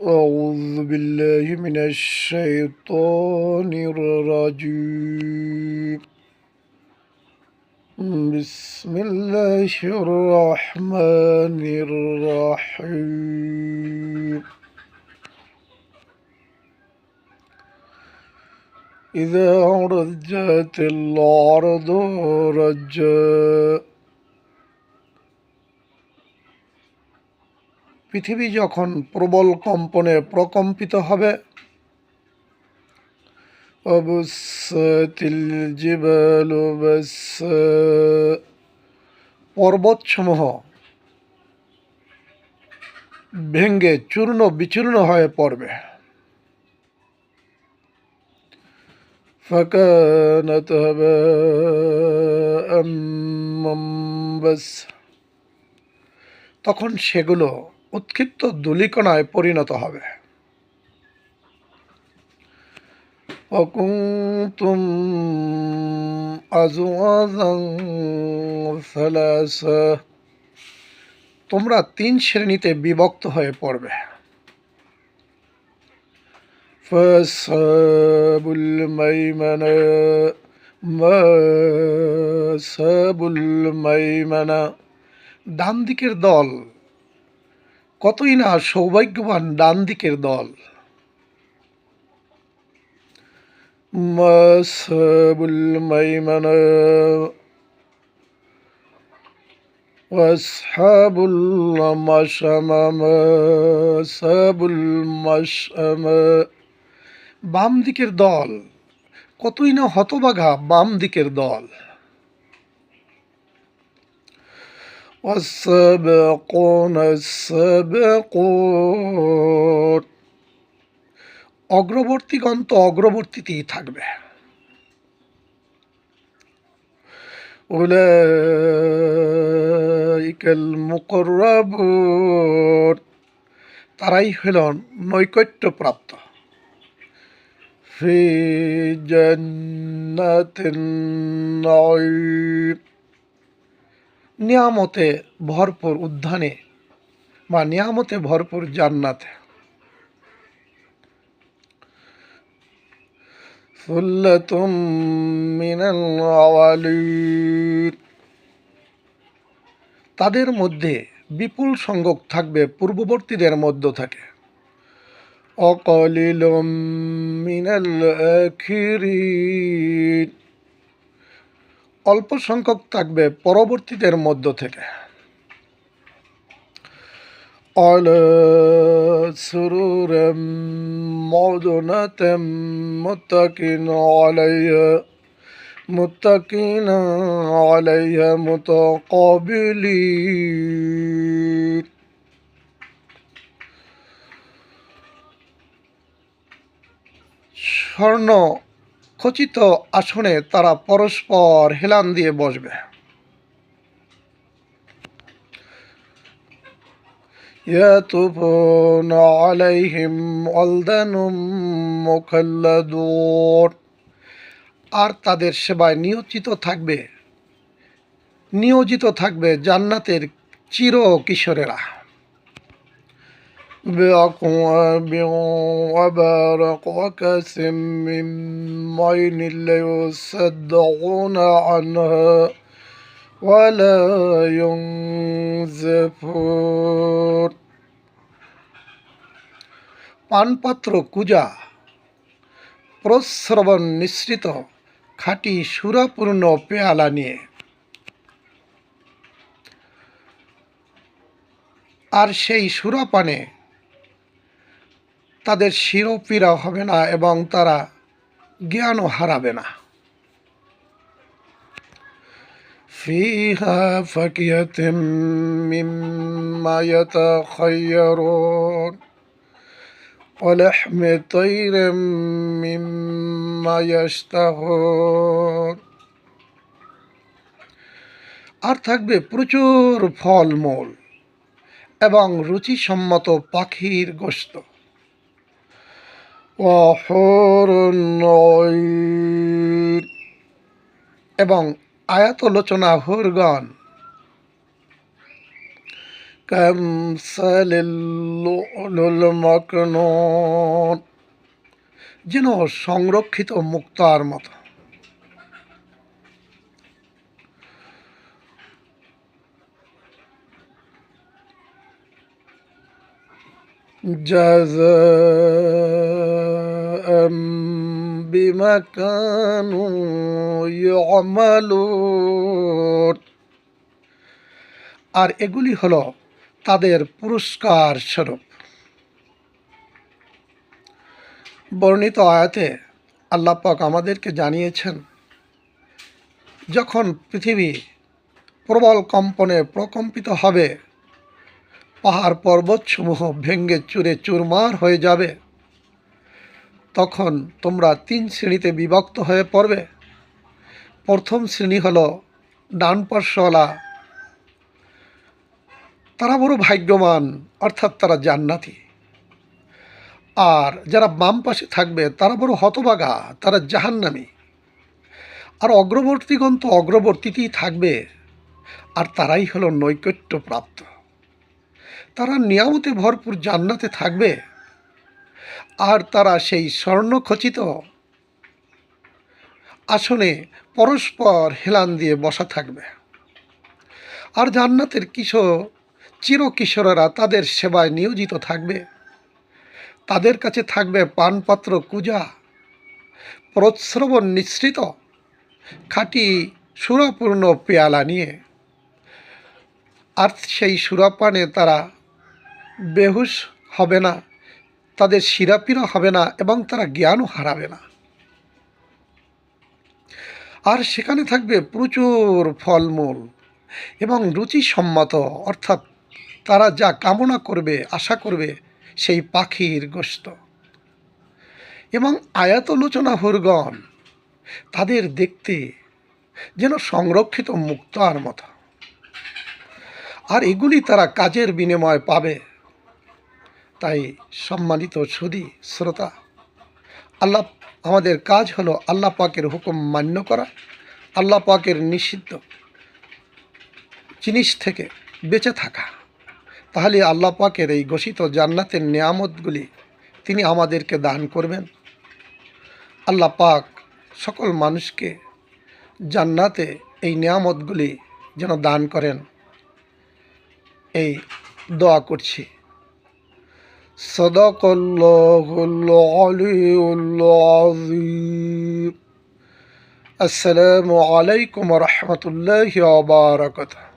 أعوذ بالله من الشيطان الرجيم بسم الله الرحمن الرحيم إذا رجت الأرض رجا পৃথিবী যখন প্রবল কম্পনে প্রকম্পিত হবে অবুসাতিল জিবালু বাসসা পর্বতসমূহ ভেঙ্গে চূর্ণ বিচূর্ণ হয়ে পড়বে ফাকানাত হাবাআম মুনবাসসা তখন সেগুলো উৎক্ষিপ্ত ধূলিকণায় পরিণত হবে وكنتم أزواجا ثلاثا তোমরা তিন শ্রেণীতে বিভক্ত হয়ে পড়বে فأصحاب الميمنة ما أصحاب الميمنة ডান দিকের দল কতই না সৌভাগ্যবান ডান দিকের দল মা আসহাবুল মাইমানা ওয়া আসহাবুল মাশআমা মা আসহাবুল মাশআমা বাম দিকের দল কতই না হতভাগা বাম দিকের দল والسابقون السابقون অগ্রবর্তীগণ তো অগ্রবর্তীতেই থাকবে উলাইকাল মুকররাবুন তারাই হল নৈকট্যপ্রাপ্ত ফি জান্নাতিন নাঈম নিয়ামতে ভরপুর উদ্যানে বা নিয়ামতে ভরপুর জান্নাতে সুল্লাতুম মিনাল আওয়ালিন তাদের মধ্যে বিপুল সংখ্যক থাকবে পূর্ববর্তীদের মধ্য থেকে অকলিলুম মিনাল আখিরিন অল্প সংখ্যক থাকবে পরবর্তীদের মধ্য থেকে আলা সুরুরিম মাউদুনাতিম মুত্তাকিনা আলাইহা মুতাকাবিলিন স্বর্ণ খচিত আসনে তারা পরস্পর হেলান দিয়ে বসবে ইয়াতুফুনা আলাইহিম ওয়ালদানুম মুখাল্লাদুন আর তাদের সেবায় নিয়োজিত থাকবে জান্নাতের চির কিশোরেরা بأكواب وأبارق وكأس من معين لا يصدعون عنها ولا ينزفون পানপাত্র কুজা প্রস্রবণ নিঃসৃত খাঁটি সুরাপূর্ণ পেয়ালা নিয়ে আর সেই সুরাপানে তাদের শিরোপীড়া হবে না এবং তারা জ্ঞানও হারাবে না ফিহা ফাকিহাতুম মিম্মা ইয়াতাখায়্যারুন ওয়া লাহমি তায়রিম মিম্মা ইয়াশতাহুন আর থাকবে প্রচুর ফলমূল এবং রুচিসম্মত পাখির গোশত এবং আয়াতলোচনা হুরগণ কামসালিল লুলুল মাকনুন, যেন সংরক্ষিত মুক্তার মতো। জাযাআম বিমা কানু ইয়ামালুন, আর এগুলি হলো তাদের পুরস্কার স্বরূপ। বর্ণিত আয়াতে আল্লাহ পাক আমাদেরকে জানিয়েছেন, যখন পৃথিবী প্রবল কম্পনে প্রকম্পিত হবে, পাহাড় পর্বতসমূহ ভেঙ্গে চুরে চুরমার হয়ে যাবে, তখন তোমরা 3 শ্রেণীতে বিভক্ত হয়ে পড়বে। প্রথম শ্রেণী হলো ডান পার্শ্বওয়ালা, তারা বড় ভাগ্যবান, অর্থাৎ তারা জান্নাতি। আর যারা বাম পাশে থাকবে তারা বড় হতভাগা, তারা জাহান্নামী। আর অগ্রবর্তীগণ তো অগ্রবর্তীতেই থাকবে, আর তারাই হলো নৈকট্য প্রাপ্ত। তারা নিয়ামতে ভরপুর জান্নাতে থাকবে, আর তারা সেই স্বর্ণখচিত আসনে পরস্পর হেলান দিয়ে বসা থাকবে। আর জান্নাতের চিরকিশোরেরা তাদের সেবায় নিয়োজিত থাকবে। তাদের কাছে থাকবে পানপাত্র কুজা, প্রস্রবণ নিঃসৃত খাঁটি সুরাপূর্ণ পেয়ালা নিয়ে। আর সেই সুরাপানে তারা বেহুশ হবে না, তাদের শিরাপিরা হবে না, এবং তারা জ্ঞানও হারাবে না। আর সেখানে থাকবে প্রচুর ফলমূল এবং রুচিসম্মত, অর্থাৎ তারা যা কামনা করবে, আশা করবে, সেই পাখির গোশত। এবং আয়াতলোচনা হুরগণ, তাদের দেখতে যেন সংরক্ষিত মুক্তার মতো। আর এগুলি তারা কাজের বিনিময় পাবে। তাই সম্মানিত সুধী শ্রোতা, আমাদের কাজ হলো আল্লাহ পাকের হুকুম মান্য করা, আল্লাহ পাকের নিষিদ্ধ জিনিস থেকে বেঁচে থাকা। তাহলে আল্লাহ পাকের এই ঘোষিত জান্নাতের নিয়ামতগুলি তিনি আমাদেরকে দান করবেন। আল্লাহ পাক সকল মানুষকে জান্নাতে এই নিয়ামতগুলি যেন দান করেন, এই দোয়া করছি। সাদাকাল্লাহুল আলিয়্যুল আযীম। আসসালামু আলাইকুম ওয়া রাহমাতুল্লাহি ওয়া বারাকাতুহু।